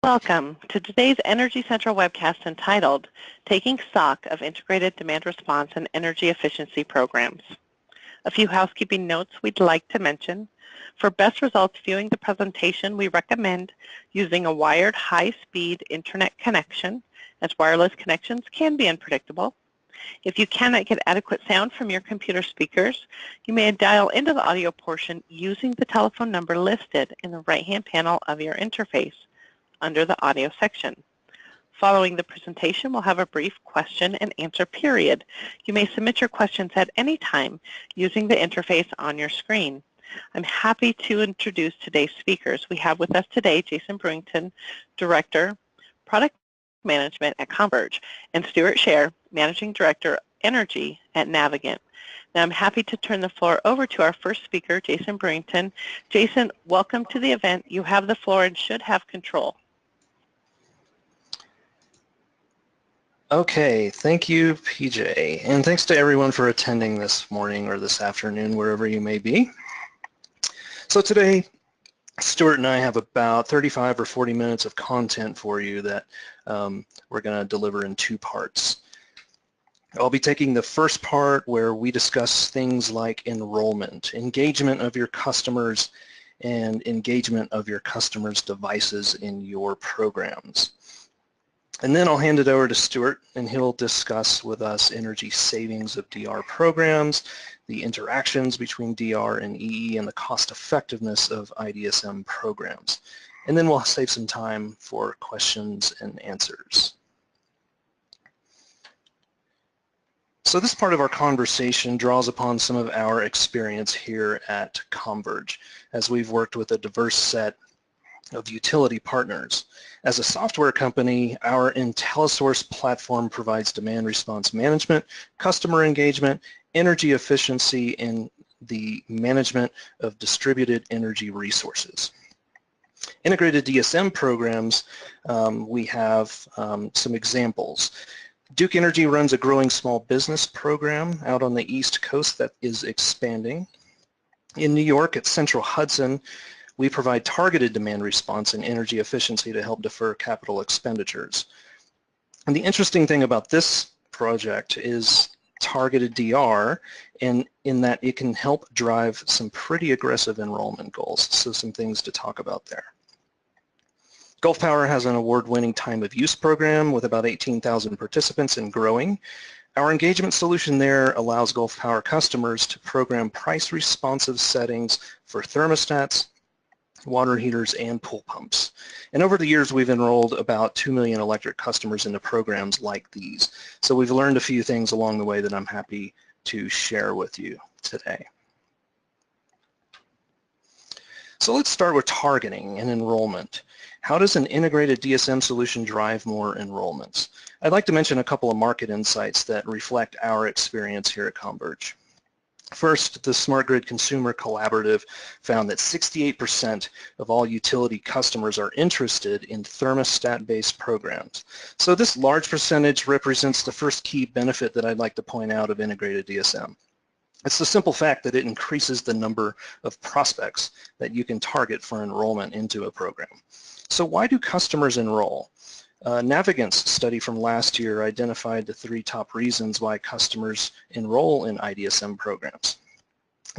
Welcome to today's Energy Central webcast entitled, Taking Stock of Integrated Demand Response and Energy Efficiency Programs. A few housekeeping notes we'd like to mention. For best results viewing the presentation, we recommend using a wired high-speed internet connection, as wireless connections can be unpredictable. If you cannot get adequate sound from your computer speakers, you may dial into the audio portion using the telephone number listed in the right-hand panel of your interface under the audio section. Following the presentation, we'll have a brief question and answer period. You may submit your questions at any time using the interface on your screen. I'm happy to introduce today's speakers. We have with us today Jason Brewington, Director, Product Management at Converge, and Stuart Scher, Managing Director, Energy at Navigant. Now I'm happy to turn the floor over to our first speaker, Jason Brewington. Jason, welcome to the event. You have the floor and should have control. Okay, thank you, PJ, and thanks to everyone for attending this morning or this afternoon, wherever you may be. So today, Stuart and I have about 35 or 40 minutes of content for you that we're going to deliver in two parts. I'll be taking the first part where we discuss things like enrollment, engagement of your customers, and engagement of your customers' devices in your programs. And then I'll hand it over to Stuart, and he'll discuss with us energy savings of DR programs, the interactions between DR and EE, and the cost effectiveness of IDSM programs. And then we'll save some time for questions and answers. So this part of our conversation draws upon some of our experience here at Converge, as we've worked with a diverse set of utility partners. As a software company, our IntelliSource platform provides demand response management, customer engagement, energy efficiency, and the management of distributed energy resources. Integrated DSM programs, we have some examples. Duke Energy runs a growing small business program out on the East Coast that is expanding. In New York at Central Hudson, we provide targeted demand response and energy efficiency to help defer capital expenditures. And the interesting thing about this project is targeted DR, in that it can help drive some pretty aggressive enrollment goals, so some things to talk about there. Gulf Power has an award-winning time of use program with about 18,000 participants and growing. Our engagement solution there allows Gulf Power customers to program price-responsive settings for thermostats, water heaters, and pool pumps. And over the years, we've enrolled about 2 million electric customers into programs like these. So we've learned a few things along the way that I'm happy to share with you today. So let's start with targeting and enrollment. How does an integrated DSM solution drive more enrollments? I'd like to mention a couple of market insights that reflect our experience here at Converge. First, the Smart Grid Consumer Collaborative found that 68% of all utility customers are interested in thermostat-based programs. So this large percentage represents the first key benefit that I'd like to point out of integrated DSM. It's the simple fact that it increases the number of prospects that you can target for enrollment into a program. So why do customers enroll? Navigant's study from last year identified the 3 top reasons why customers enroll in IDSM programs.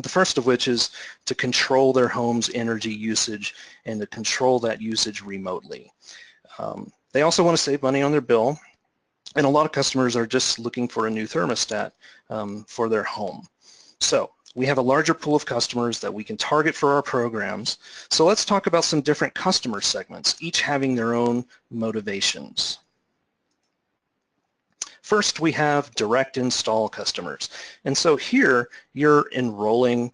The first of which is to control their home's energy usage and to control that usage remotely. They also want to save money on their bill, and a lot of customers are just looking for a new thermostat for their home. So we have a larger pool of customers that we can target for our programs. So let's talk about some different customer segments, each having their own motivations. First, we have direct install customers. And so here, you're enrolling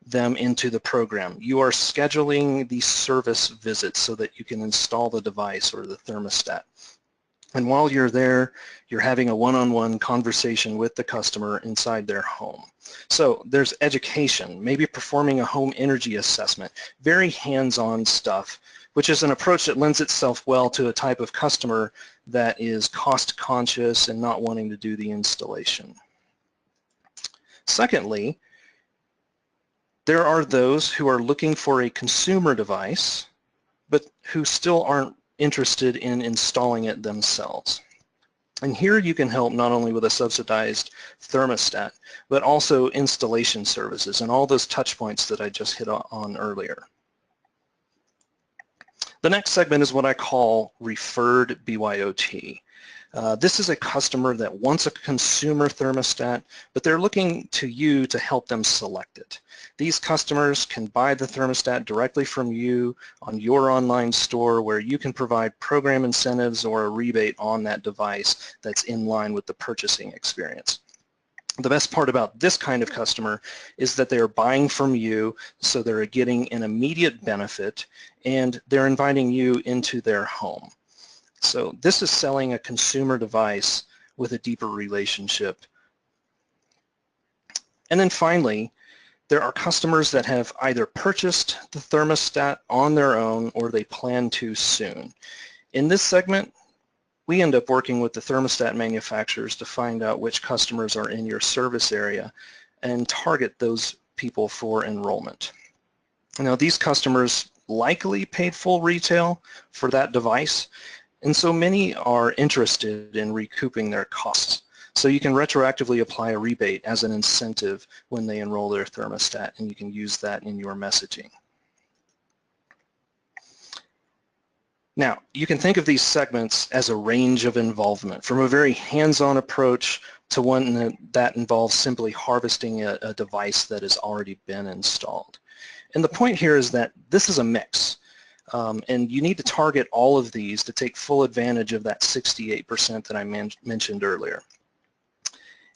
them into the program. You are scheduling the service visits so that you can install the device or the thermostat. And while you're there, you're having a one-on-one conversation with the customer inside their home. So there's education, maybe performing a home energy assessment, very hands-on stuff, which is an approach that lends itself well to a type of customer that is cost-conscious and not wanting to do the installation. Secondly, there are those who are looking for a consumer device, but who still aren't interested in installing it themselves. And here you can help not only with a subsidized thermostat, but also installation services and all those touch points that I just hit on earlier. The next segment is what I call referred BYOT. This is a customer that wants a consumer thermostat, but they're looking to you to help them select it. These customers can buy the thermostat directly from you on your online store, where you can provide program incentives or a rebate on that device that's in line with the purchasing experience. The best part about this kind of customer is that they're buying from you, so they're getting an immediate benefit, and they're inviting you into their home. So this is selling a consumer device with a deeper relationship. And then finally, there are customers that have either purchased the thermostat on their own or they plan to soon. In this segment, we end up working with the thermostat manufacturers to find out which customers are in your service area and target those people for enrollment. Now, these customers likely paid full retail for that device, and so many are interested in recouping their costs. So you can retroactively apply a rebate as an incentive when they enroll their thermostat, and you can use that in your messaging. Now, you can think of these segments as a range of involvement, from a very hands-on approach to one that involves simply harvesting a device that has already been installed. And the point here is that this is a mix, and you need to target all of these to take full advantage of that 68% that I mentioned earlier.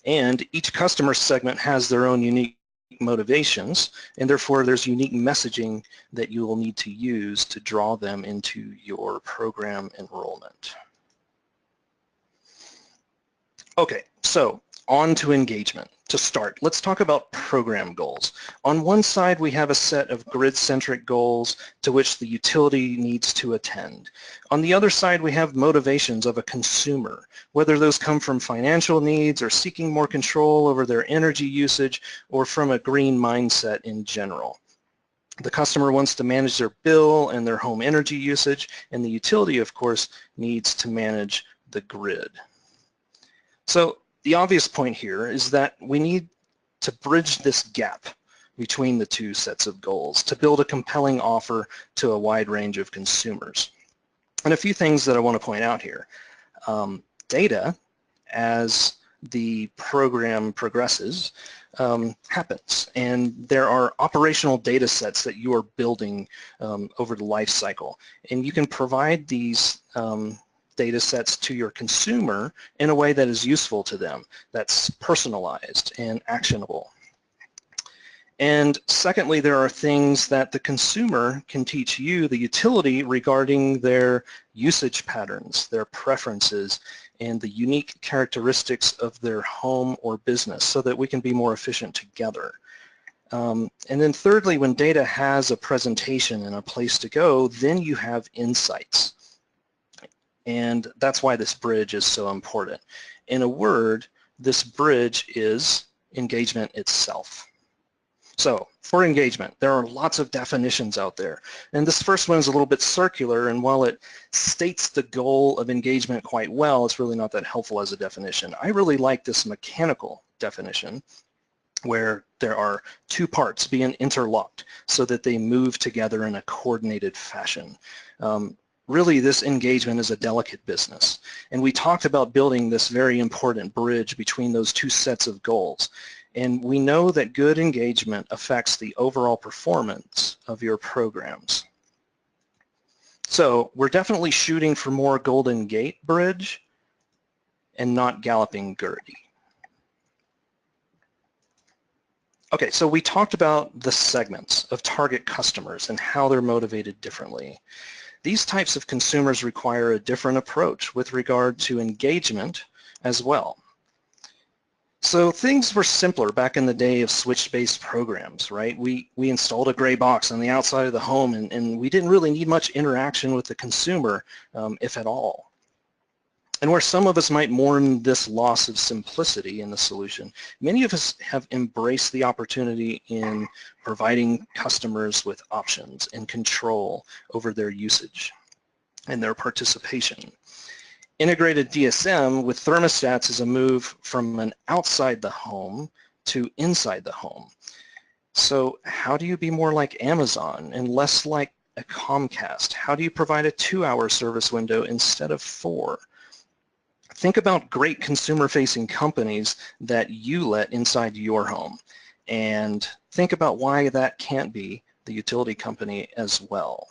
And each customer segment has their own unique motivations, and therefore there's unique messaging that you will need to use to draw them into your program enrollment. Okay, so on to engagement. To start, let's talk about program goals. On one side, we have a set of grid-centric goals to which the utility needs to attend. On the other side, we have motivations of a consumer, whether those come from financial needs or seeking more control over their energy usage or from a green mindset in general. The customer wants to manage their bill and their home energy usage, and the utility, of course, needs to manage the grid. So the obvious point here is that we need to bridge this gap between the two sets of goals to build a compelling offer to a wide range of consumers. And a few things that I want to point out here. Data, as the program progresses, happens, and there are operational data sets that you are building over the life cycle, and you can provide these data sets to your consumer in a way that is useful to them, that's personalized and actionable. And secondly, there are things that the consumer can teach you, the utility, regarding their usage patterns, their preferences, and the unique characteristics of their home or business so that we can be more efficient together. And then thirdly, when data has a presentation and a place to go, then you have insights. And that's why this bridge is so important. In a word, this bridge is engagement itself. So for engagement, there are lots of definitions out there. And this first one is a little bit circular, and while it states the goal of engagement quite well, it's really not that helpful as a definition. I really like this mechanical definition where there are two parts being interlocked so that they move together in a coordinated fashion. Really, this engagement is a delicate business, and we talked about building this very important bridge between those two sets of goals, and we know that good engagement affects the overall performance of your programs. So we're definitely shooting for more Golden Gate Bridge and not Galloping Gertie. Okay, so we talked about the segments of target customers and how they're motivated differently. These types of consumers require a different approach with regard to engagement as well. So things were simpler back in the day of switch-based programs, right? We installed a gray box on the outside of the home, and we didn't really need much interaction with the consumer, if at all. And where some of us might mourn this loss of simplicity in the solution, many of us have embraced the opportunity in providing customers with options and control over their usage. and their participation. Integrated DSM with thermostats is a move from an outside the home to inside the home. So how do you be more like Amazon and less like a Comcast? How do you provide a 2-hour service window instead of 4? Think about great consumer-facing companies that you let inside your home, and think about why that can't be the utility company as well.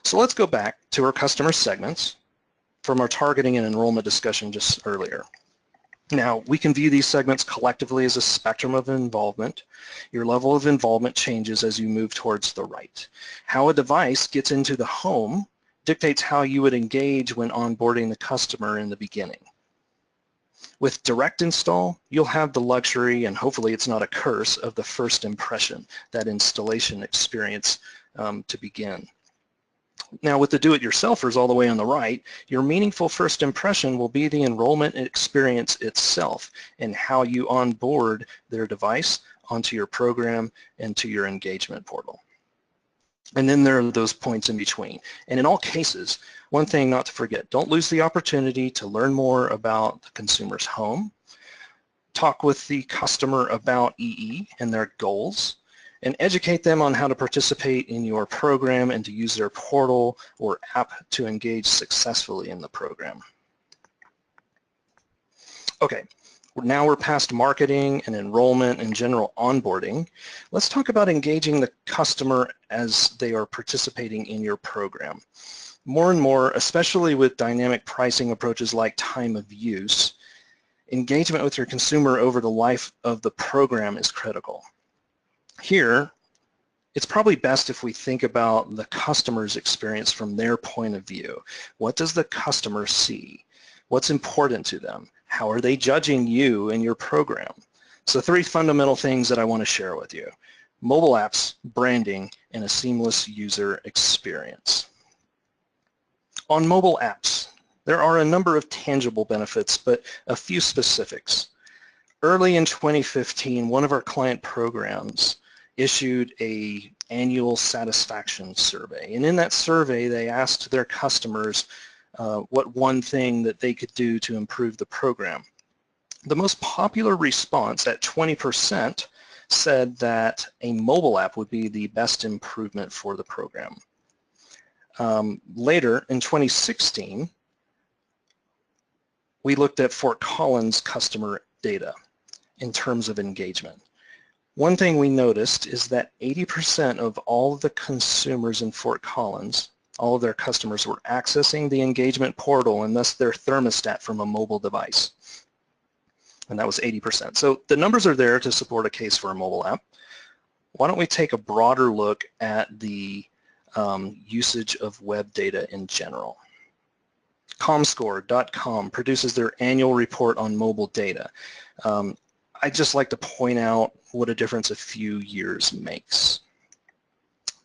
So let's go back to our customer segments from our targeting and enrollment discussion just earlier. Now, we can view these segments collectively as a spectrum of involvement. Your level of involvement changes as you move towards the right. How a device gets into the home dictates how you would engage when onboarding the customer in the beginning. With direct install, you'll have the luxury, and hopefully it's not a curse, of the first impression, that installation experience to begin. Now with the do-it-yourselfers all the way on the right, your meaningful first impression will be the enrollment experience itself and how you onboard their device onto your program and to your engagement portal. And then there are those points in between. And in all cases, one thing not to forget, don't lose the opportunity to learn more about the consumer's home, talk with the customer about EE and their goals, and educate them on how to participate in your program and to use their portal or app to engage successfully in the program. Okay, now we're past marketing and enrollment and general onboarding. Let's talk about engaging the customer as they are participating in your program. More and more, especially with dynamic pricing approaches like time of use, engagement with your consumer over the life of the program is critical. Here, it's probably best if we think about the customer's experience from their point of view. What does the customer see? What's important to them? How are they judging you and your program? So 3 fundamental things that I want to share with you: mobile apps, branding, and a seamless user experience. On mobile apps, there are a number of tangible benefits, but a few specifics. Early in 2015, one of our client programs issued an annual satisfaction survey. And in that survey, they asked their customers what one thing that they could do to improve the program. The most popular response, at 20%, said that a mobile app would be the best improvement for the program. Later, in 2016, we looked at Fort Collins customer data in terms of engagement. One thing we noticed is that 80% of all of the consumers in Fort Collins, all of their customers, were accessing the engagement portal and thus their thermostat from a mobile device. And that was 80%. So the numbers are there to support a case for a mobile app. Why don't we take a broader look at the usage of web data in general. Comscore.com produces their annual report on mobile data. I'd just like to point out what a difference a few years makes.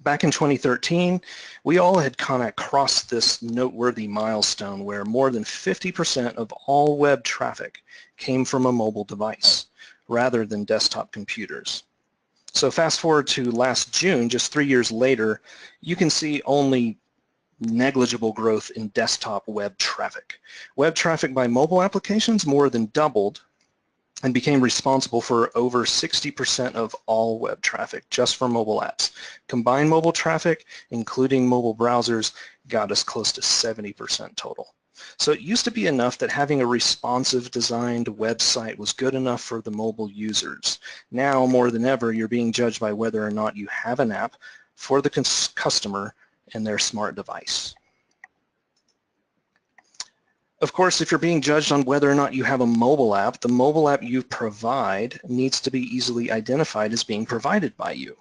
Back in 2013, we all had kind of crossed this noteworthy milestone where more than 50% of all web traffic came from a mobile device rather than desktop computers. So fast forward to last June, just 3 years later, you can see only negligible growth in desktop web traffic. Web traffic by mobile applications more than doubled and became responsible for over 60% of all web traffic just for mobile apps. Combined mobile traffic, including mobile browsers, got us close to 70% total. So it used to be enough that having a responsive designed website was good enough for the mobile users. Now, more than ever, you're being judged by whether or not you have an app for the customer and their smart device. Of course, if you're being judged on whether or not you have a mobile app, the mobile app you provide needs to be easily identified as being provided by you.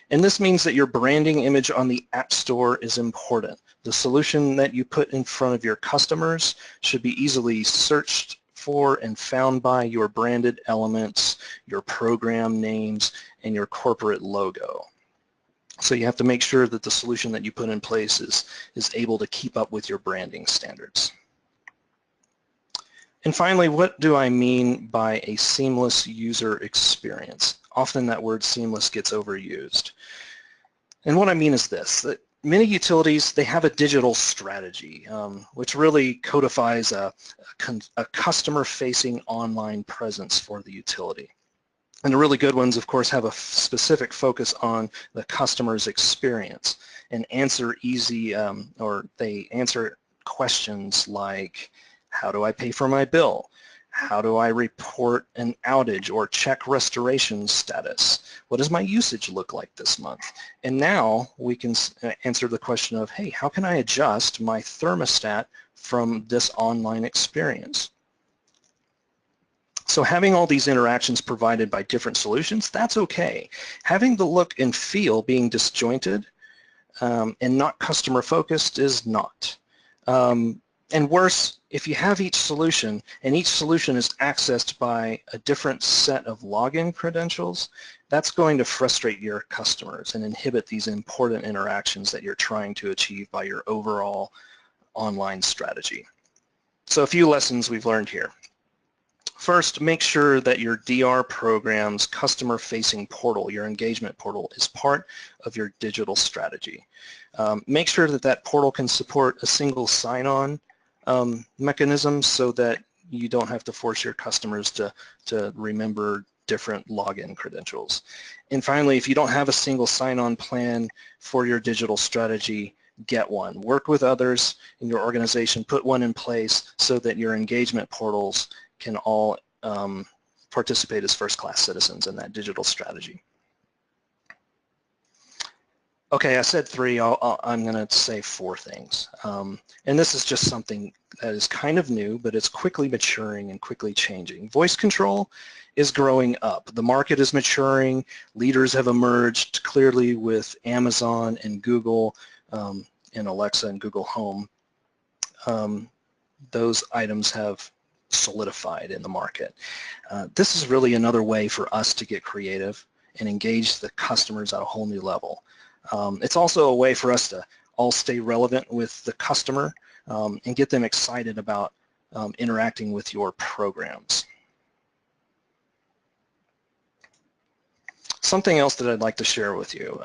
And this means that your branding image on the App Store is important. The solution that you put in front of your customers should be easily searched for and found by your branded elements, your program names, and your corporate logo. So you have to make sure that the solution that you put in place is able to keep up with your branding standards. And finally, what do I mean by a seamless user experience? Often that word seamless gets overused. And what I mean is this, that Many utilities, they have a digital strategy, which really codifies a customer-facing online presence for the utility. And the really good ones, of course, have a specific focus on the customer's experience and answer easy, or they answer questions like, how do I pay for my bill? How do I report an outage or check restoration status? What does my usage look like this month? And now we can answer the question of, hey, how can I adjust my thermostat from this online experience? So having all these interactions provided by different solutions, that's okay. Having the look and feel being disjointed and not customer focused is not. And worse, if you have each solution and each solution is accessed by a different set of login credentials, that's going to frustrate your customers and inhibit these important interactions that you're trying to achieve by your overall online strategy. So a few lessons we've learned here. First, make sure that your DR program's customer-facing portal, your engagement portal, is part of your digital strategy. Make sure that that portal can support a single sign-on mechanism so that you don't have to force your customers to remember different login credentials. And finally, if you don't have a single sign-on plan for your digital strategy, get one. Work with others in your organization, put one in place so that your engagement portals can all participate as first-class citizens in that digital strategy. Okay, I said three. I'm going to say four things. And this is just something that is kind of new, but it's quickly maturing and quickly changing. Voice control is growing up. The market is maturing. Leaders have emerged clearly with Amazon and Google and Alexa and Google Home. Those items have solidified in the market. This is really another way for us to get creative and engage the customers at a whole new level. It's also a way for us to all stay relevant with the customer and get them excited about interacting with your programs. Something else that I'd like to share with you,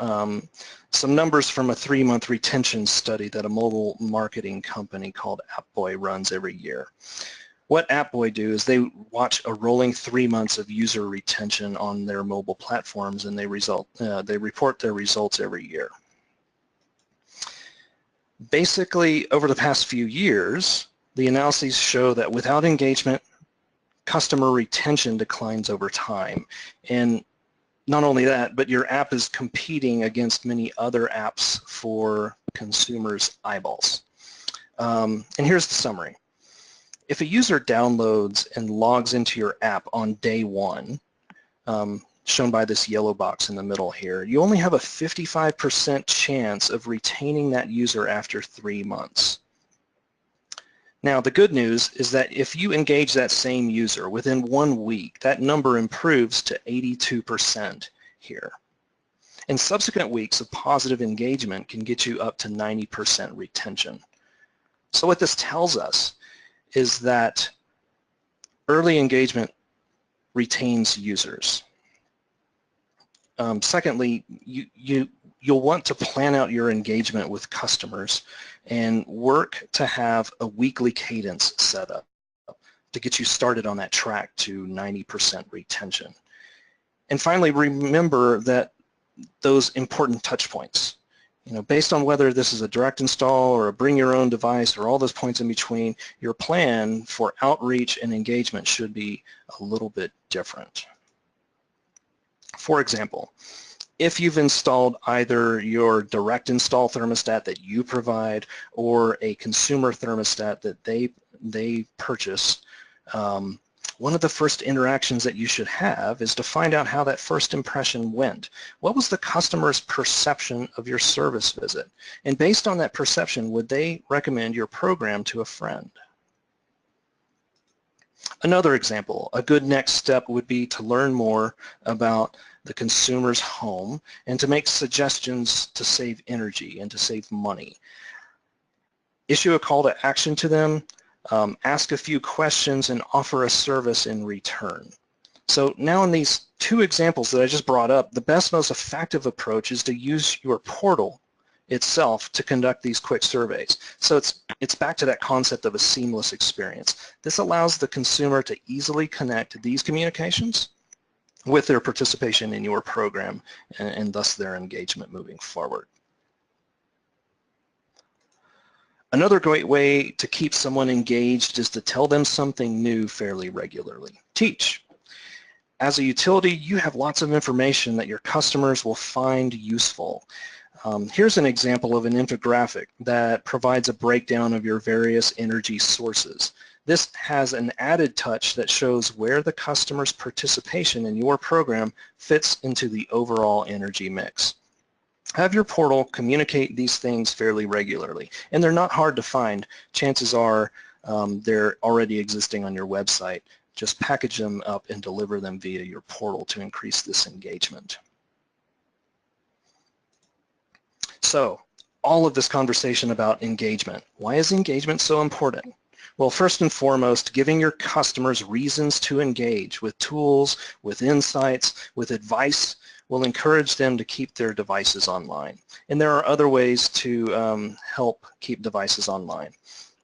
some numbers from a 3-month retention study that a mobile marketing company called AppBoy runs every year. What AppBoy do is they watch a rolling 3 months of user retention on their mobile platforms, and they report their results every year. Basically, over the past few years, the analyses show that without engagement, customer retention declines over time. And not only that, but your app is competing against many other apps for consumers' eyeballs. And here's the summary. If a user downloads and logs into your app on day one, shown by this yellow box in the middle here, you only have a 55% chance of retaining that user after 3 months. Now, the good news is that if you engage that same user within 1 week, that number improves to 82% here. And subsequent weeks of positive engagement can get you up to 90% retention. So what this tells us is that early engagement retains users. Secondly, you'll want to plan out your engagement with customers and work to have a weekly cadence set up to get you started on that track to 90% retention. And finally, remember that those important touch points, based on whether this is a direct install or a bring your own device or all those points in between, your plan for outreach and engagement should be a little bit different. For example, if you've installed either your direct install thermostat that you provide or a consumer thermostat that they purchase, one of the first interactions that you should have is to find out how that first impression went. What was the customer's perception of your service visit? And based on that perception, would they recommend your program to a friend? Another example, a good next step would be to learn more about the consumer's home and to make suggestions to save energy and to save money. Issue a call to action to them, ask a few questions, and offer a service in return. So now in these two examples that I just brought up, the best, most effective approach is to use your portal, itself to conduct these quick surveys. So it's back to that concept of a seamless experience. This allows the consumer to easily connect these communications with their participation in your program and thus their engagement moving forward. Another great way to keep someone engaged is to tell them something new fairly regularly. Teach. As a utility, you have lots of information that your customers will find useful. Here's an example of an infographic that provides a breakdown of your various energy sources. This has an added touch that shows where the customer's participation in your program fits into the overall energy mix. Have your portal communicate these things fairly regularly, and they're not hard to find. Chances are they're already existing on your website. Just package them up and deliver them via your portal to increase this engagement. So, all of this conversation about engagement. Why is engagement so important? Well, first and foremost, giving your customers reasons to engage with tools, with insights, with advice will encourage them to keep their devices online. And there are other ways to help keep devices online.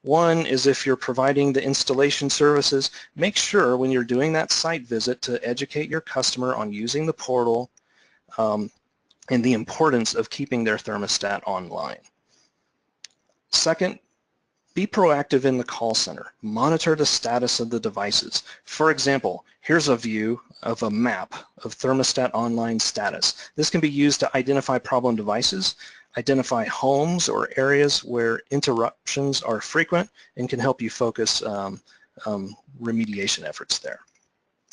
One is if you're providing the installation services, make sure when you're doing that site visit to educate your customer on using the portal and the importance of keeping their thermostat online. Second, be proactive in the call center. Monitor the status of the devices. For example, here's a view of a map of thermostat online status. This can be used to identify problem devices, identify homes or areas where interruptions are frequent, and can help you focus remediation efforts there.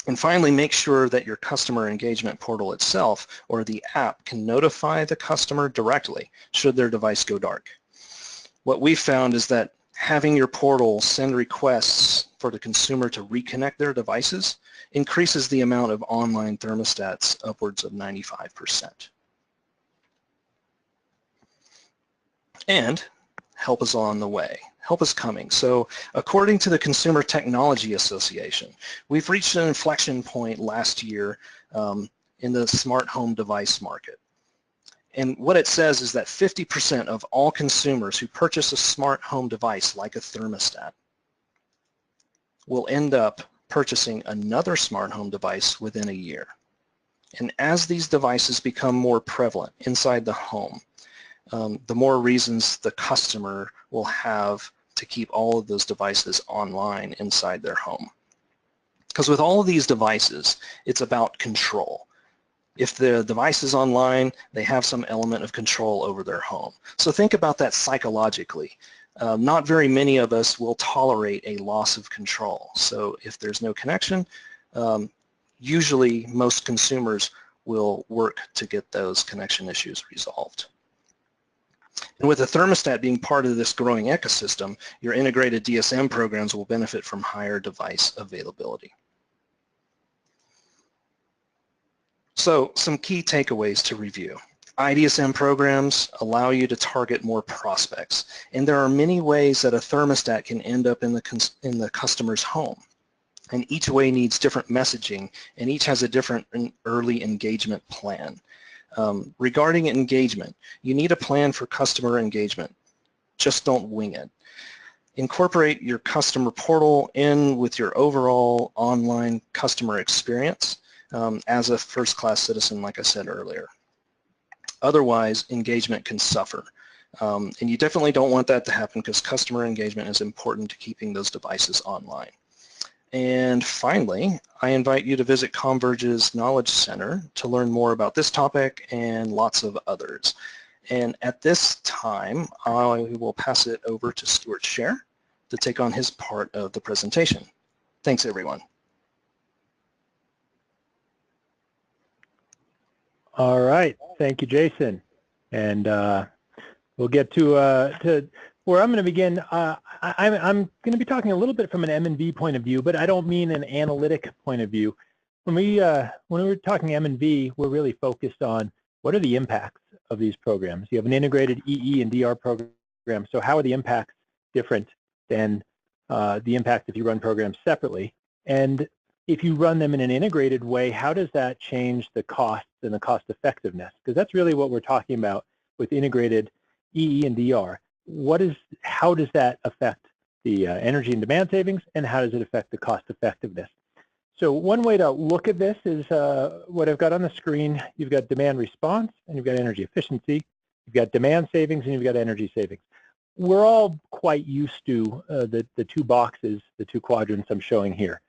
And finally, make sure that your customer engagement portal itself or the app can notify the customer directly should their device go dark. What we found is that having your portal send requests for the consumer to reconnect their devices increases the amount of online thermostats upwards of 95%. And help is on the way. Help is coming. So according to the Consumer Technology Association, we've reached an inflection point last year in the smart home device market. And what it says is that 50% of all consumers who purchase a smart home device like a thermostat will end up purchasing another smart home device within a year. And as these devices become more prevalent inside the home, the more reasons the customer will have to keep all of those devices online inside their home. Because with all of these devices, it's about control. If the device is online, they have some element of control over their home. So think about that psychologically. Not very many of us will tolerate a loss of control. So if there's no connection, usually most consumers will work to get those connection issues resolved. And with the thermostat being part of this growing ecosystem, your integrated DSM programs will benefit from higher device availability. So some key takeaways to review. IDSM programs allow you to target more prospects, and there are many ways that a thermostat can end up in the customer's home. And each way needs different messaging, and each has a different early engagement plan. Regarding engagement, you need a plan for customer engagement. Just don't wing it. Incorporate your customer portal in with your overall online customer experience as a first-class citizen, like I said earlier. Otherwise, engagement can suffer. And you definitely don't want that to happen because customer engagement is important to keeping those devices online. And finally, I invite you to visit Converge's Knowledge Center to learn more about this topic and lots of others. And at this time, I will pass it over to Stuart Scher to take on his part of the presentation. Thanks, everyone. All right, thank you, Jason. And we'll get to where I'm going to begin. I'm going to be talking a little bit from an M&V point of view, but I don't mean an analytic point of view. When we're talking M&V, we're really focused on what are the impacts of these programs. You have an integrated EE and DR program, so how are the impacts different than the impact if you run programs separately? And if you run them in an integrated way, how does that change the costs and the cost effectiveness? Because that's really what we're talking about with integrated EE and DR. How does that affect the energy and demand savings, and how does it affect the cost effectiveness? So one way to look at this is what I've got on the screen. You've got demand response, and you've got energy efficiency. You've got demand savings, and you've got energy savings. We're all quite used to the two boxes, the two quadrants I'm showing here.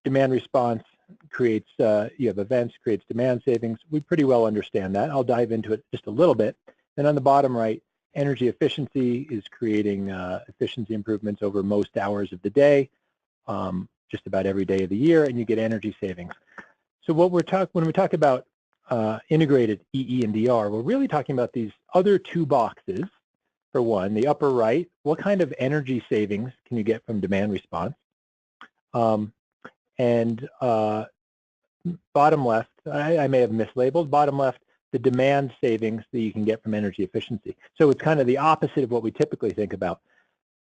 Demand response creates, you have events, creates demand savings. We pretty well understand that. I'll dive into it just a little bit. Then on the bottom right, energy efficiency is creating efficiency improvements over most hours of the day, just about every day of the year, and you get energy savings. So when we talk about integrated EE and DR, we're really talking about these other two boxes. For one, the upper right, what kind of energy savings can you get from demand response? And bottom left, I may have mislabeled, bottom left, the demand savings that you can get from energy efficiency. So it's kind of the opposite of what we typically think about.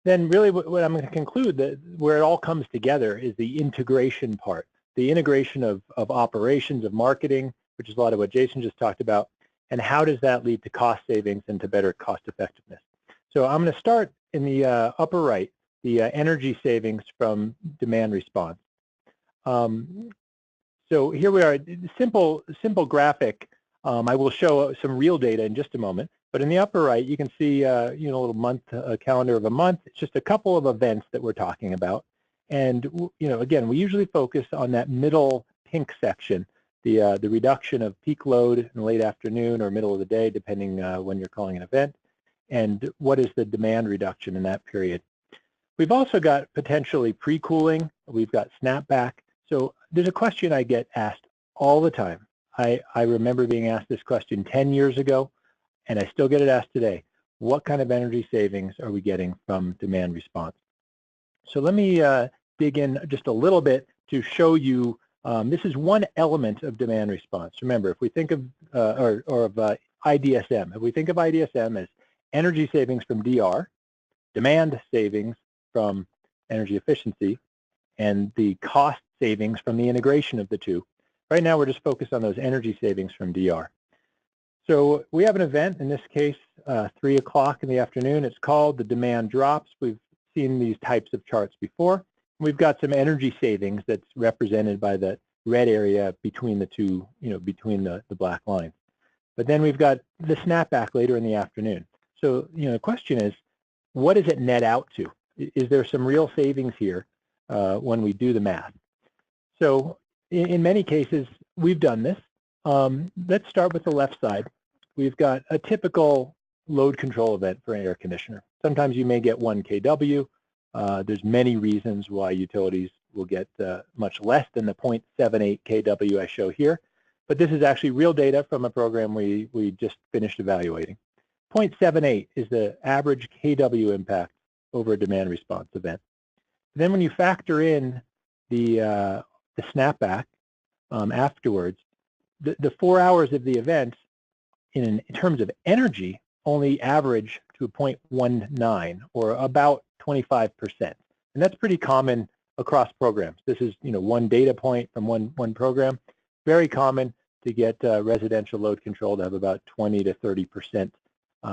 Then really what I'm going to conclude that where it all comes together is the integration part, the integration of operations, of marketing, which is a lot of what Jason just talked about, and how does that lead to cost savings and to better cost effectiveness. So I'm going to start in the upper right, the energy savings from demand response. So here we are, simple graphic. I will show some real data in just a moment. But in the upper right, you can see a little month, a calendar of a month. It's just a couple of events that we're talking about. And again, we usually focus on that middle pink section, the reduction of peak load in the late afternoon or middle of the day, depending when you're calling an event, and what is the demand reduction in that period. We've also got potentially pre-cooling. We've got snapback. So there's a question I get asked all the time. I remember being asked this question 10 years ago, and I still get it asked today. What kind of energy savings are we getting from demand response? So let me dig in just a little bit to show you, this is one element of demand response. Remember, if we think of, IDSM, if we think of IDSM as energy savings from DR, demand savings from energy efficiency, and the cost savings from the integration of the two. Right now, we're just focused on those energy savings from DR. So we have an event, in this case, 3 o'clock in the afternoon. It's called the demand drops. We've seen these types of charts before. We've got some energy savings that's represented by the red area between the two, between the black lines. But then we've got the snapback later in the afternoon. So, the question is, what does it net out to? Is there some real savings here when we do the math? So in many cases, we've done this. Let's start with the left side. We've got a typical load control event for an air conditioner. Sometimes you may get 1 kW. There's many reasons why utilities will get much less than the 0.78 kW I show here. But this is actually real data from a program we just finished evaluating. 0.78 is the average kW impact over a demand response event. Then when you factor in the snapback afterwards, the 4 hours of the event in terms of energy only average to 0.19 or about 25%. And that's pretty common across programs. This is one data point from one program. Very common to get residential load control to have about 20 to 30%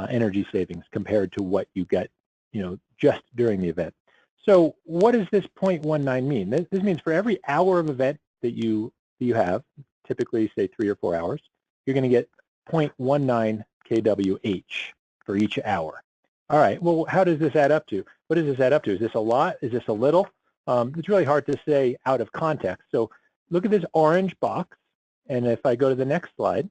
energy savings compared to what you get just during the event. So what does this 0.19 mean? This means for every hour of event that you have, typically say 3 or 4 hours, you're going to get 0.19 kWh for each hour. All right, well, how does this add up to? What does this add up to? Is this a lot? Is this a little? It's really hard to say out of context. So look at this orange box, and if I go to the next slide,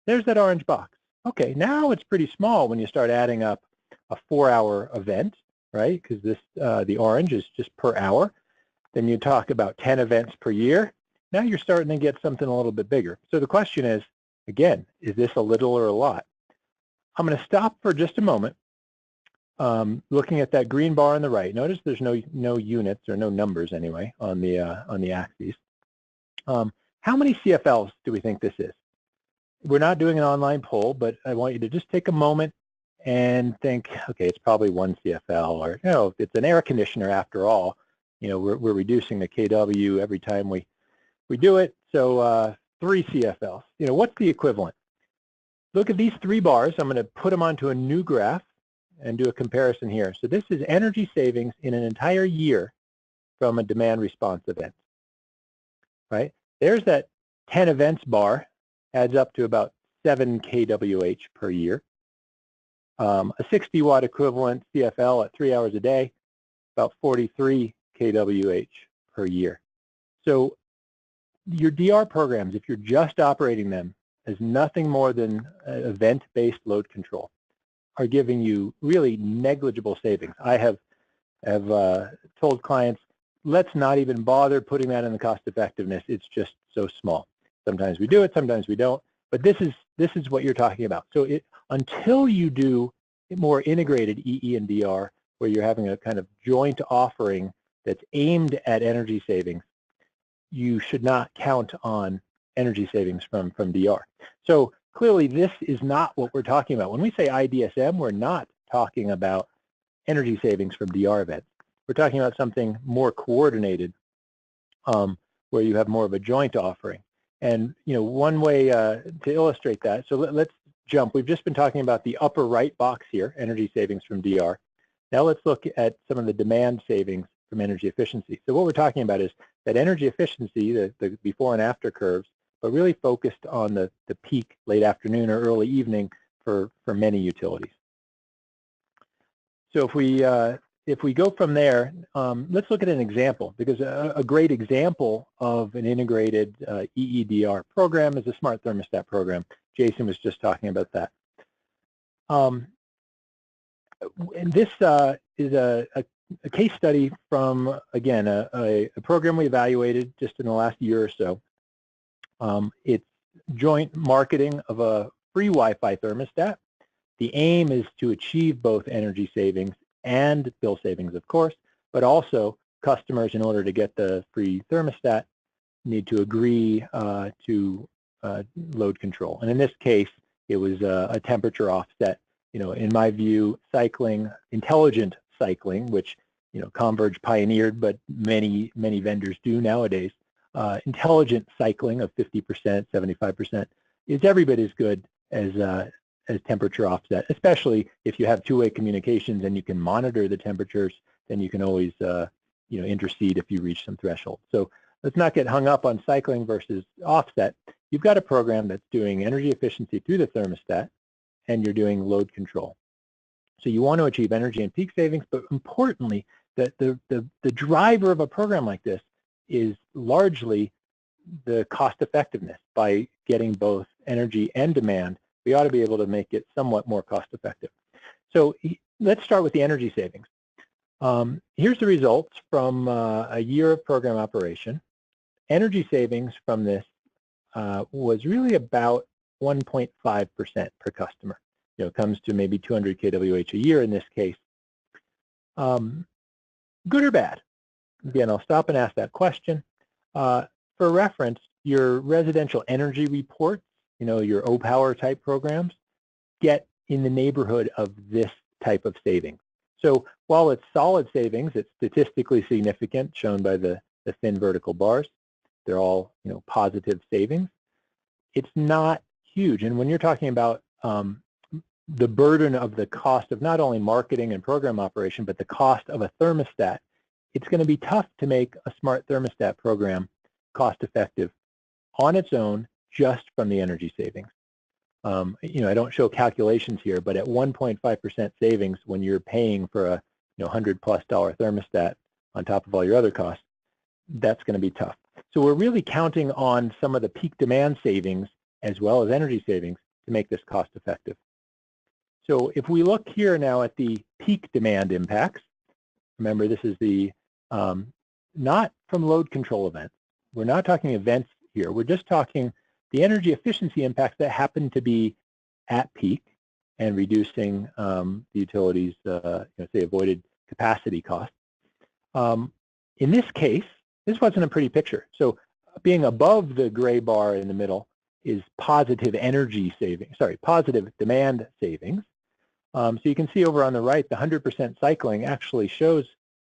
there's that orange box. Okay, now it's pretty small when you start adding up a 4-hour event, right? Because this the orange is just per hour. Then you talk about 10 events per year. Now you're starting to get something a little bit bigger. So the question is, again, is this a little or a lot? I'm going to stop for just a moment looking at that green bar on the right. Notice there's no units or no numbers anyway on the axes. How many CFLs do we think this is? We're not doing an online poll, but I want you to just take a moment and think, okay, it's probably 1 CFL, or it's an air conditioner after all. We're reducing the kW every time we do it, so 3 CFLs. What's the equivalent? look at these three bars. I'm going to put them onto a new graph and do a comparison here. So this is energy savings in an entire year from a demand response event, right? There's that 10 events bar, adds up to about 7 kWh per year. A 60 watt equivalent CFL at 3 hours a day, about 43 kWh per year. So your DR programs, if you're just operating them as nothing more than event-based load control, are giving you really negligible savings. I have told clients, let's not even bother putting that in the cost effectiveness. It's just so small. Sometimes we do it, sometimes we don't. But this is what you're talking about. So until you do more integrated EE and DR, where you're having a kind of joint offering that's aimed at energy savings, you should not count on energy savings from DR. So clearly this is not what we're talking about. When we say IDSM, we're not talking about energy savings from DR events. We're talking about something more coordinated, where you have more of a joint offering. And one way to illustrate that, so let's jump. We've just been talking about the upper right box here, energy savings from DR. Now let's look at some of the demand savings from energy efficiency. So what we're talking about is that energy efficiency, the before and after curves, but really focused on the peak, late afternoon or early evening for many utilities. So if we go from there, let's look at an example, because a great example of an integrated EEDR program is a smart thermostat program. Jason was just talking about that. And this is a case study from, again, a program we evaluated just in the last year or so. It's joint marketing of a free Wi-Fi thermostat. The aim is to achieve both energy savings and bill savings, of course, but also customers, in order to get the free thermostat, need to agree to load control. And in this case, it was a temperature offset. In my view, intelligent cycling, which Converge pioneered, but many vendors do nowadays. Intelligent cycling of 50%, 75% is every bit as good as temperature offset, especially if you have two-way communications and you can monitor the temperatures. Then you can always intercede if you reach some threshold. So let's not get hung up on cycling versus offset. You've got a program that's doing energy efficiency through the thermostat, and you're doing load control. So you want to achieve energy and peak savings, but importantly, the driver of a program like this is largely the cost effectiveness. By getting both energy and demand, we ought to be able to make it somewhat more cost effective. So let's start with the energy savings. Here's the results from a year of program operation. Energy savings from this was really about 1.5% per customer. It comes to maybe 200 kWh a year in this case. Good or bad? Again, I'll stop and ask that question. For reference, your residential energy reports, your O-Power type programs, get in the neighborhood of this type of savings. So while it's solid savings, it's statistically significant, shown by the thin vertical bars. They're all positive savings. It's not huge. And when you're talking about the burden of the cost of not only marketing and program operation, but the cost of a thermostat, it's going to be tough to make a smart thermostat program cost effective on its own just from the energy savings. I don't show calculations here, but at 1.5% savings, when you're paying for a $100+ thermostat on top of all your other costs, that's going to be tough. So we're really counting on some of the peak demand savings as well as energy savings to make this cost effective. So if we look here now at the peak demand impacts, remember this is the not from load control events. We're not talking events here. We're just talking the energy efficiency impacts that happen to be at peak and reducing the utilities, say, avoided capacity costs. In this case, this wasn't a pretty picture. So being above the gray bar in the middle is positive energy savings, positive demand savings. So you can see over on the right, the 100% cycling actually shows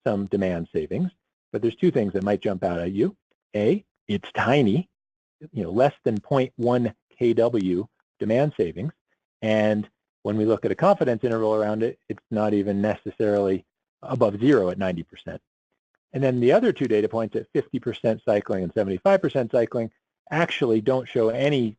some demand savings, but there's two things that might jump out at you. A, it's tiny, less than 0.1 kW demand savings. And when we look at a confidence interval around it, it's not even necessarily above 0 at 90%. And then the other two data points at 50% cycling and 75% cycling actually don't show any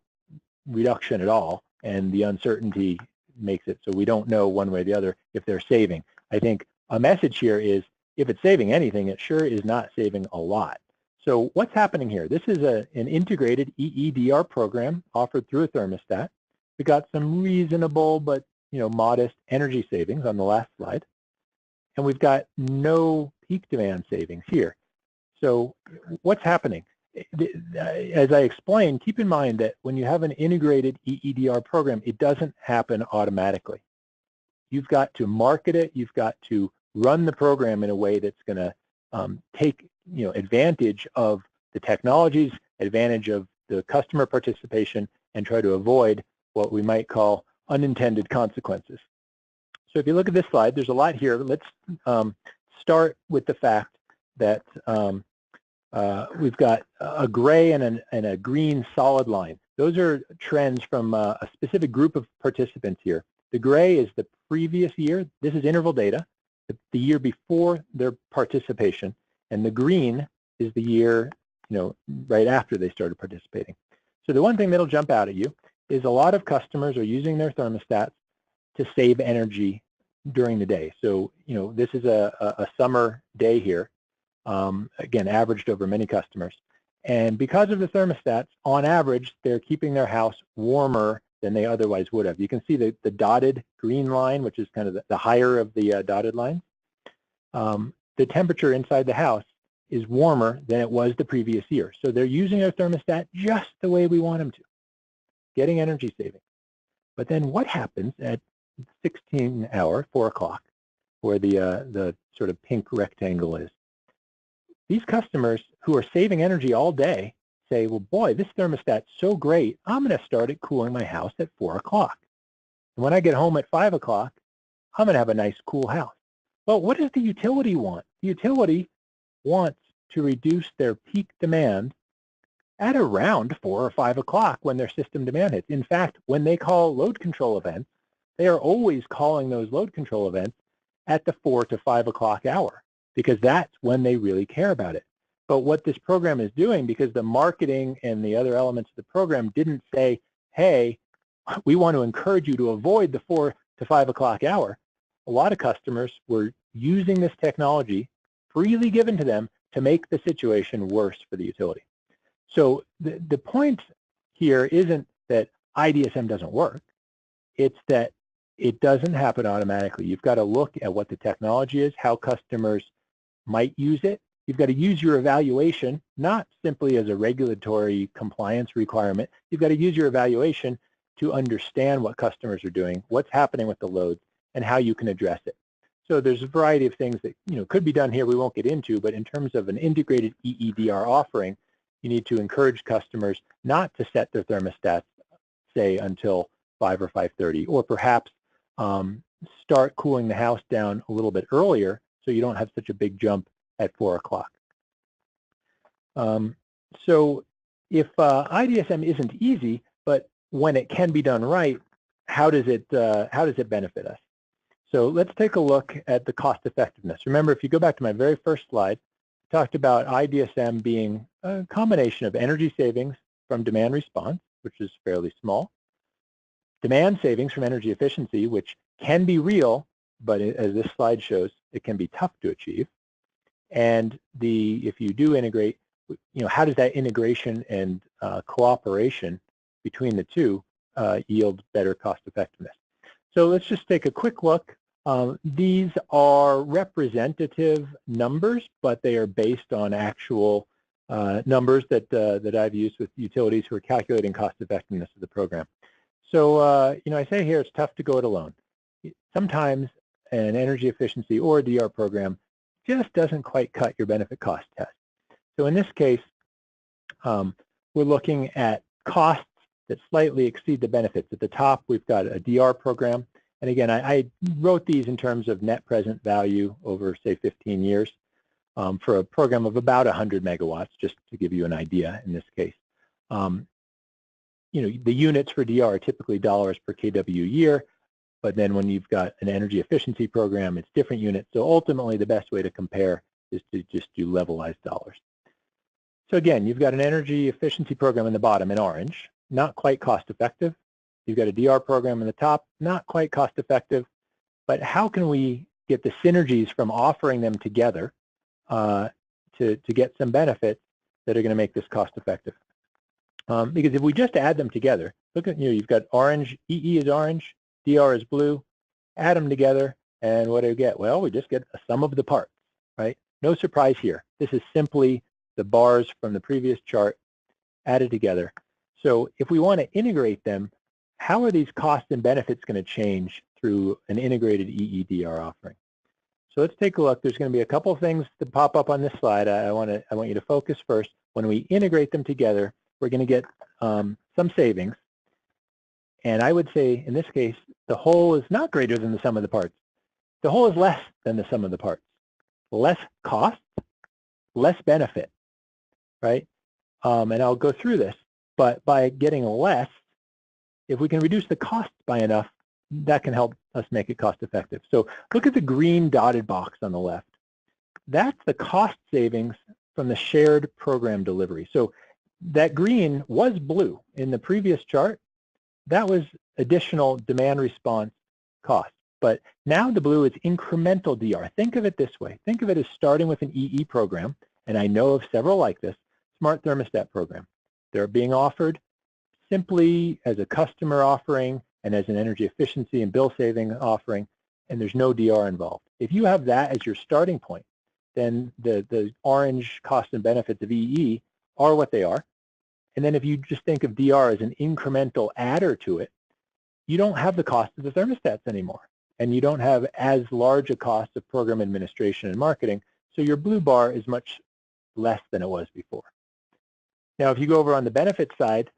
reduction at all, and the uncertainty makes it so we don't know one way or the other if they're saving. I think a message here is if it's saving anything, it sure is not saving a lot. So what's happening here? This is an integrated EEDR program offered through a thermostat. We got some reasonable but modest energy savings on the last slide, and we've got no peak demand savings here. So what's happening? As I explained, keep in mind that when you have an integrated EEDR program, it doesn't happen automatically. You've got to market it. You've got to run the program in a way that's going to take advantage of the technologies, advantage of the customer participation, and try to avoid what we might call unintended consequences. So if you look at this slide, there's a lot here. Let's start with the fact that we've got a gray and a green solid line. Those are trends from a specific group of participants here. The gray is the previous year. This is interval data, the year before their participation, and the green is the year right after they started participating. So the one thing that'll jump out at you is a lot of customers are using their thermostats to save energy during the day. So this is a summer day here. Again, averaged over many customers. And because of the thermostats, on average, they're keeping their house warmer than they otherwise would have. You can see the dotted green line, which is kind of the higher of the dotted lines. The temperature inside the house is warmer than it was the previous year. So they're using their thermostat just the way we want them to, getting energy saving. But then what happens at 16 hour, 4 o'clock, where the sort of pink rectangle is? These customers who are saving energy all day say, well, boy, this thermostat's so great, I'm going to start it cooling my house at 4 o'clock. And when I get home at 5 o'clock, I'm going to have a nice cool house. Well, what does the utility want? The utility wants to reduce their peak demand at around 4 or 5 o'clock when their system demand hits. In fact, when they call load control events, they are always calling those load control events at the 4 to 5 o'clock hour, because that's when they really care about it. But what this program is doing, because the marketing and the other elements of the program didn't say, hey, we want to encourage you to avoid the 4 to 5 o'clock hour, a lot of customers were using this technology freely given to them to make the situation worse for the utility. So the point here isn't that IDSM doesn't work. It's that it doesn't happen automatically. You've got to look at what the technology is, how customers might use it. You've got to use your evaluation, not simply as a regulatory compliance requirement. You've got to use your evaluation to understand what customers are doing, what's happening with the loads, and how you can address it. So there's a variety of things that could be done here we won't get into, but in terms of an integrated EEDR offering, you need to encourage customers not to set their thermostats, say, until 5 or 5:30, or perhaps start cooling the house down a little bit earlier so you don't have such a big jump at 4 o'clock. So if IDSM isn't easy, but when it can be done right, how does it benefit us? So let's take a look at the cost effectiveness. Remember, if you go back to my very first slide, I talked about IDSM being a combination of energy savings from demand response, which is fairly small, demand savings from energy efficiency, which can be real, but as this slide shows, it can be tough to achieve. And if you do integrate, how does that integration and cooperation between the two yield better cost effectiveness? So let's just take a quick look. These are representative numbers, but they are based on actual numbers that I've used with utilities who are calculating cost effectiveness of the program. So I say here it's tough to go it alone. Sometimes an energy efficiency or a DR program just doesn't quite cut your benefit cost test. So in this case, we're looking at costs that slightly exceed the benefits. At the top, we've got a DR program. And again, I wrote these in terms of net present value over, say, 15 years for a program of about 100 megawatts, just to give you an idea in this case. the units for DR are typically dollars per kW year, but then when you've got an energy efficiency program, it's different units. So ultimately, the best way to compare is to just do levelized dollars. So again, you've got an energy efficiency program in the bottom in orange, not quite cost effective. You've got a DR program in the top, not quite cost effective. But how can we get the synergies from offering them together to get some benefits that are going to make this cost effective? Because if we just add them together, look at, you've got orange, EE is orange, DR is blue, add them together, and what do we get? Well, we just get a sum of the parts, right? No surprise here. This is simply the bars from the previous chart added together. So if we want to integrate them, how are these costs and benefits going to change through an integrated EEDR offering? So let's take a look. There's going to be a couple of things that pop up on this slide. I want you to focus first. When we integrate them together, we're going to get some savings. And I would say, in this case, the whole is not greater than the sum of the parts. The whole is less than the sum of the parts. Less cost, less benefit, right? And I'll go through this. But by getting less, if we can reduce the cost by enough, that can help us make it cost effective. So look at the green dotted box on the left. That's the cost savings from the shared program delivery. So that green was blue in the previous chart. That was additional demand response cost. But now the blue is incremental DR. Think of it this way. Think of it as starting with an EE program, and I know of several like this, Smart Thermostat program. They're being offered simply as a customer offering and as an energy efficiency and bill saving offering, and there's no DR involved. If you have that as your starting point, then the orange cost and benefits of EE are what they are. And then if you just think of DR as an incremental adder to it, you don't have the cost of the thermostats anymore. And you don't have as large a cost of program administration and marketing, so your blue bar is much less than it was before. Now, if you go over on the benefit side,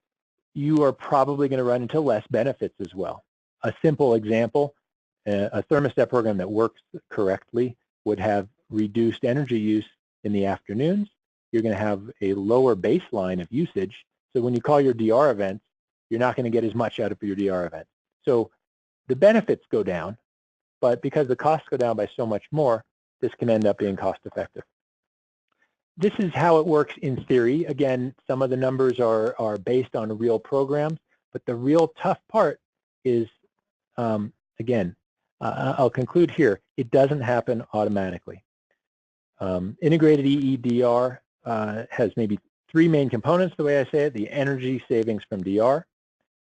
you are probably going to run into less benefits as well. A simple example, a thermostat program that works correctly would have reduced energy use in the afternoons. You're going to have a lower baseline of usage. So when you call your DR events, you're not going to get as much out of your DR event. So the benefits go down, but because the costs go down by so much more, this can end up being cost effective. This is how it works in theory. Again, some of the numbers are based on real programs, but the real tough part is, again, I'll conclude here, it doesn't happen automatically. Integrated EEDR has maybe three main components, the way I say it: the energy savings from DR,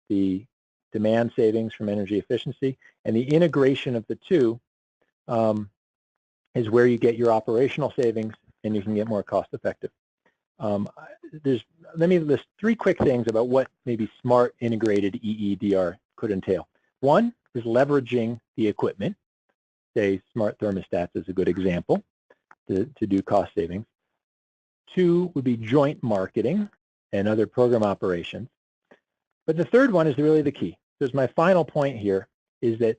the demand savings from energy efficiency, and the integration of the two is where you get your operational savings and you can get more cost effective. Let me list three quick things about what maybe smart integrated EEDR could entail. One is leveraging the equipment. Say smart thermostats is a good example to do cost savings. Two would be joint marketing and other program operations. But the third one is really the key. So my final point here is that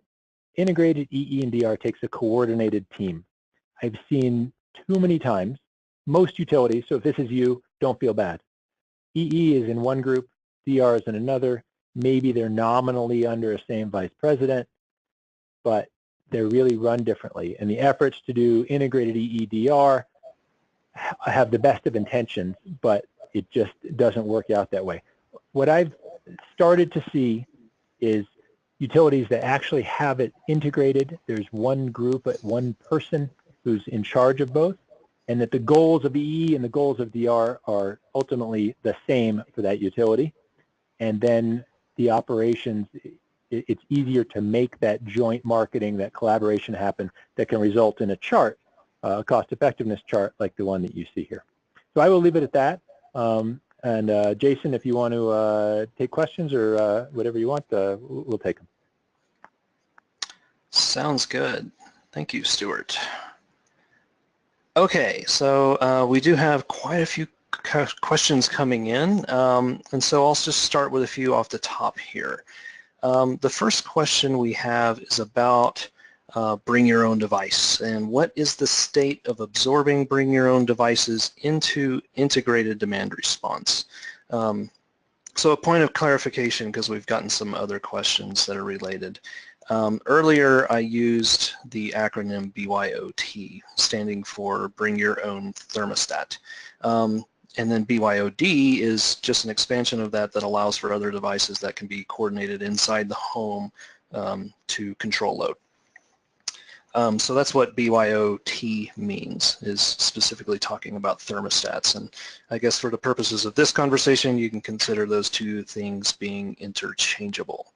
integrated EE and DR takes a coordinated team. I've seen too many times, most utilities, so if this is you, don't feel bad. EE is in one group, DR is in another. Maybe they're nominally under a same vice president, but they're really run differently. And the efforts to do integrated EEDR have the best of intentions, but it just doesn't work out that way. What I've started to see is utilities that actually have it integrated. There's one group, one person who's in charge of both, and that the goals of EE and the goals of DR are ultimately the same for that utility. And then the operations, it's easier to make that joint marketing, that collaboration happen that can result in a chart, a cost effectiveness chart like the one that you see here. So I will leave it at that. And Jason, if you want to take questions or whatever you want, we'll take them. Sounds good. Thank you, Stuart. Okay, so we do have quite a few questions coming in, and so I'll just start with a few off the top here. The first question we have is about bring your own device, and what is the state of absorbing bring your own devices into integrated demand response? So a point of clarification, because we've gotten some other questions that are related. Earlier I used the acronym BYOT, standing for Bring Your Own Thermostat. And then BYOD is just an expansion of that that allows for other devices that can be coordinated inside the home to control load. So that's what BYOT means, is specifically talking about thermostats. And I guess for the purposes of this conversation, you can consider those two things being interchangeable.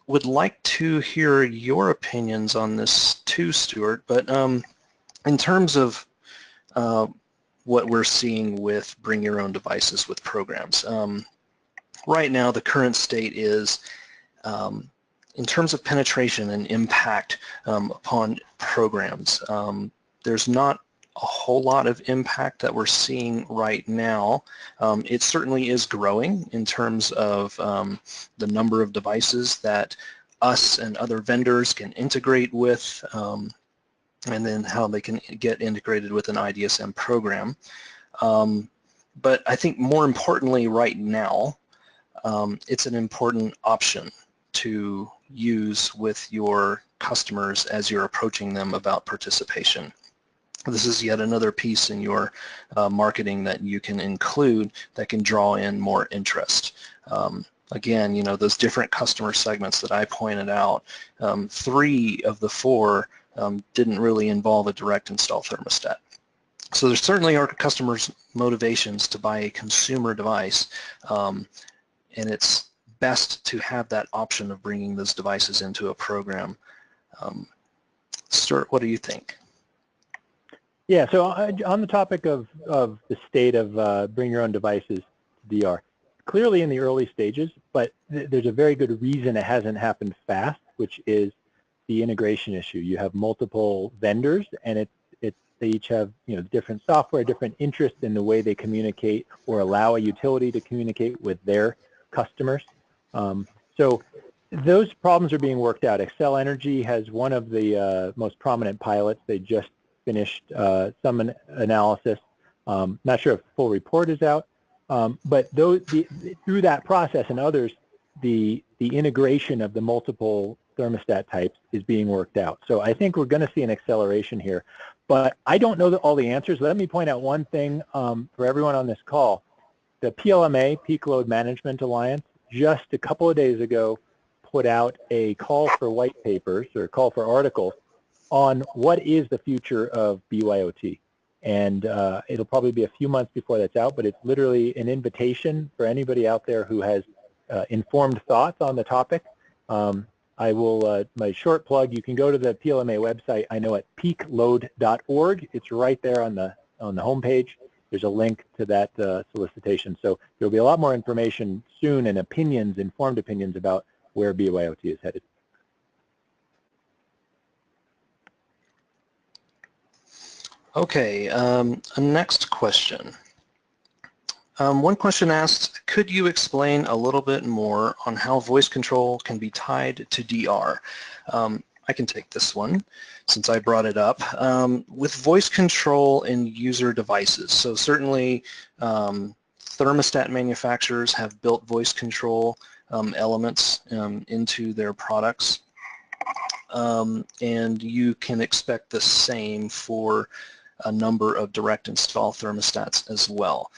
Would like to hear your opinions on this too, Stuart, but in terms of what we're seeing with bring your own devices with programs. Right now, the current state is in terms of penetration and impact upon programs, there's not a whole lot of impact that we're seeing right now. It certainly is growing in terms of the number of devices that us and other vendors can integrate with, and then how they can get integrated with an IDSM program. But I think more importantly right now, it's an important option to use with your customers as you're approaching them about participation. This is yet another piece in your marketing that you can include that can draw in more interest. Again, you know, those different customer segments that I pointed out, 3 of the 4 didn't really involve a direct install thermostat. So there certainly are customers' motivations to buy a consumer device, and it's best to have that option of bringing those devices into a program. Stuart, what do you think? Yeah, so on the topic of the state of bring your own devices to DR, clearly in the early stages, but there's a very good reason it hasn't happened fast, which is the integration issue. You have multiple vendors, and they each have, you know, different software, different interest in the way they communicate or allow a utility to communicate with their customers. So those problems are being worked out. Xcel Energy has one of the most prominent pilots. They just finished some analysis. Not sure if the full report is out, but through that process and others, the integration of the multiple thermostat types is being worked out. So I think we're going to see an acceleration here. But I don't know all the answers. Let me point out one thing for everyone on this call. The PLMA, Peak Load Management Alliance, just a couple of days ago put out a call for white papers or call for articles on what is the future of BYOT. And it'll probably be a few months before that's out, but it's literally an invitation for anybody out there who has informed thoughts on the topic. I will, my short plug, you can go to the PLMA website, I know at peakload.org. It's right there on the homepage. There's a link to that solicitation. So there'll be a lot more information soon and opinions, informed opinions about where BYOT is headed. Okay, next question. One question asked, could you explain a little bit more on how voice control can be tied to DR? I can take this one since I brought it up. With voice control in user devices, so certainly thermostat manufacturers have built voice control elements into their products, and you can expect the same for a number of direct install thermostats as well.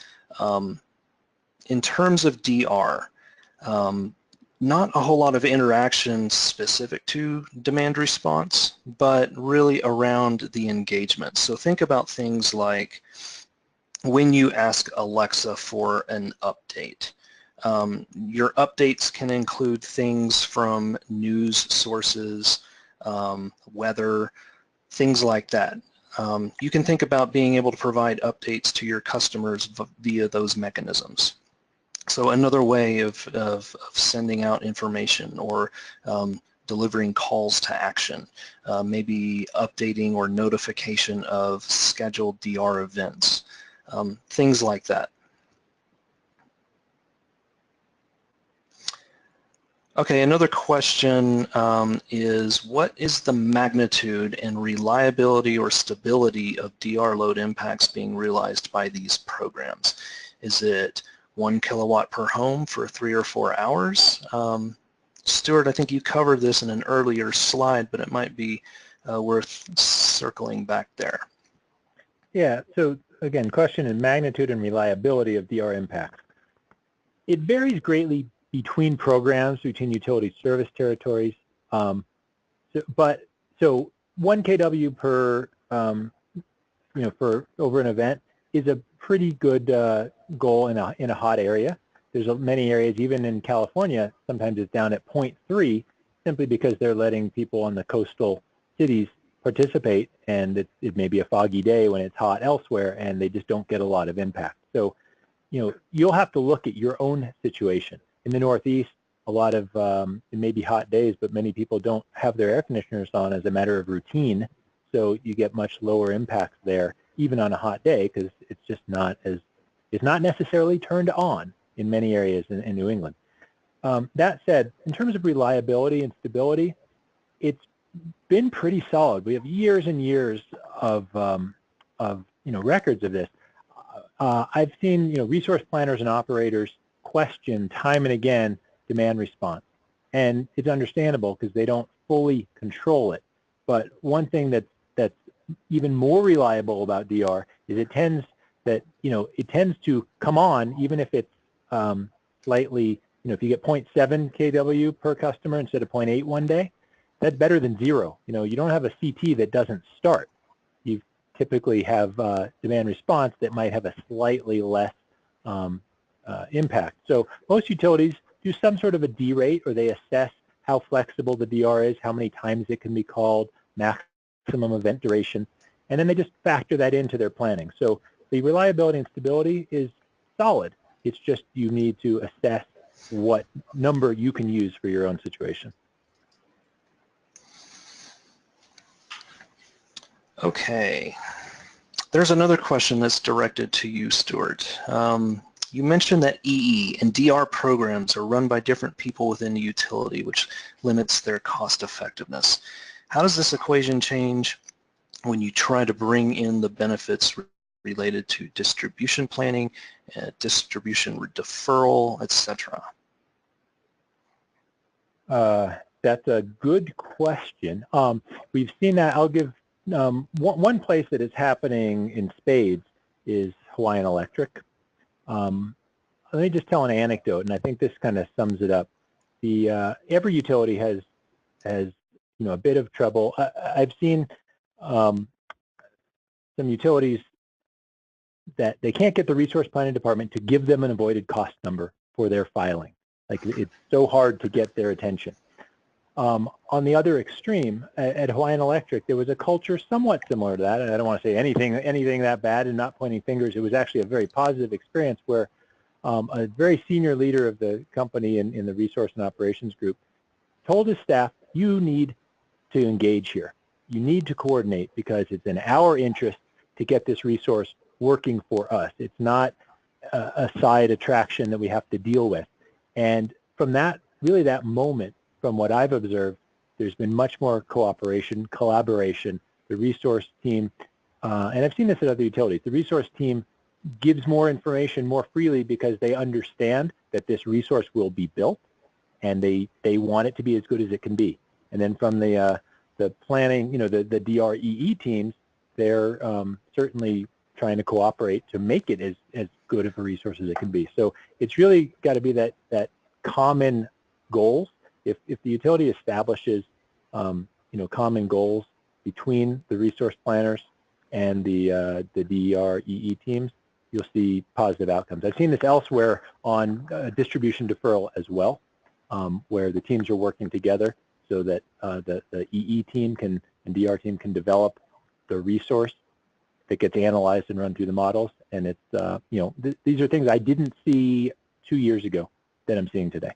In terms of DR, not a whole lot of interaction specific to demand response, but really around the engagement. So think about things like when you ask Alexa for an update. Your updates can include things from news sources, weather, things like that. You can think about being able to provide updates to your customers via those mechanisms. So another way of sending out information or delivering calls to action, maybe updating or notification of scheduled DR events, things like that. Okay, another question is, what is the magnitude and reliability or stability of DR load impacts being realized by these programs? Is it 1 kilowatt per home for 3 or 4 hours? Stuart, I think you covered this in an earlier slide, but it might be worth circling back there. Yeah, so again, question in magnitude and reliability of DR impacts. It varies greatly between programs, between utility service territories. So 1 kW per, for over an event is a pretty good goal in a hot area. There's many areas, even in California, sometimes it's down at 0.3, simply because they're letting people in the coastal cities participate, and it may be a foggy day when it's hot elsewhere, and they just don't get a lot of impact. So, you'll have to look at your own situation. In the Northeast, a lot of, it may be hot days, but many people don't have their air conditioners on as a matter of routine, so you get much lower impacts there, even on a hot day, because it's just not it's not necessarily turned on in many areas in New England. That said, in terms of reliability and stability, it's been pretty solid. We have years and years of records of this. I've seen resource planners and operators question time and again demand response, and it's understandable because they don't fully control it. But one thing that's even more reliable about DR is it tends to come on even if it's slightly, if you get 0.7 kW per customer instead of 0.8 one day, that's better than 0. You don't have a CT that doesn't start. You typically have demand response that might have a slightly less impact. So most utilities do some sort of a D rate, or they assess how flexible the DR is, how many times it can be called, maximum event duration, and then they just factor that into their planning. So the reliability and stability is solid. It's just you need to assess what number you can use for your own situation. Okay. There's another question that's directed to you, Stuart. You mentioned that EE and DR programs are run by different people within the utility, which limits their cost effectiveness. How does this equation change when you try to bring in the benefits related to distribution planning, distribution deferral, etc.? That's a good question. We've seen that. I'll give one place that is happening in spades is Hawaiian Electric. Let me just tell an anecdote, and I think this kind of sums it up. Every utility has a bit of trouble. I've seen some utilities that they can't get the resource planning department to give them an avoided cost number for their filing. Like, it's so hard to get their attention. On the other extreme, at Hawaiian Electric, there was a culture somewhat similar to that, and I don't want to say anything that bad and not pointing fingers. It was actually a very positive experience where a very senior leader of the company in the resource and operations group told his staff, you need to engage here. You need to coordinate because it's in our interest to get this resource working for us. It's not a side attraction that we have to deal with. And from that, really that moment, from what I've observed, there's been much more cooperation, collaboration. The resource team, and I've seen this at other utilities, the resource team gives more information more freely because they understand that this resource will be built, and they want it to be as good as it can be. And then from the planning, the DREE teams, they're certainly trying to cooperate to make it as good of a resource as it can be. So it's really got to be that common goals. If the utility establishes common goals between the resource planners and the DREE teams, you'll see positive outcomes. I've seen this elsewhere on distribution deferral as well, where the teams are working together so that the EE team and DR team can develop the resource that gets analyzed and run through the models. And it's these are things I didn't see 2 years ago that I'm seeing today.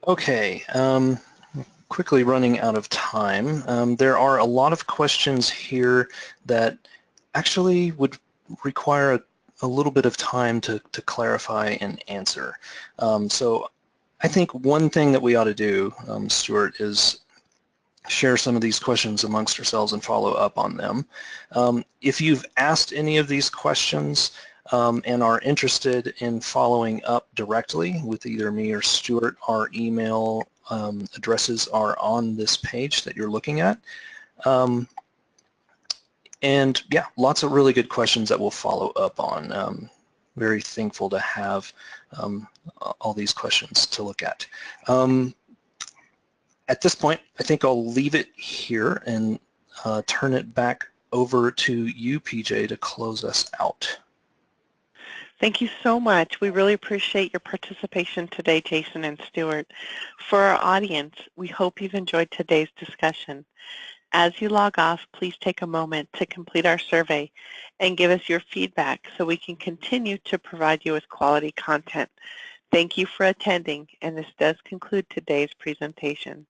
Okay, quickly running out of time. There are a lot of questions here that actually would require a little bit of time to clarify and answer. So I think one thing that we ought to do, Stuart, is share some of these questions amongst ourselves and follow up on them. If you've asked any of these questions and are interested in following up directly with either me or Stuart, our email addresses are on this page that you're looking at. And yeah, lots of really good questions that we'll follow up on. Very thankful to have all these questions to look at. At this point, I think I'll leave it here and turn it back over to you, PJ, to close us out. Thank you so much. We really appreciate your participation today, Jason and Stuart. For our audience, we hope you've enjoyed today's discussion. As you log off, please take a moment to complete our survey and give us your feedback so we can continue to provide you with quality content. Thank you for attending, and this does conclude today's presentation.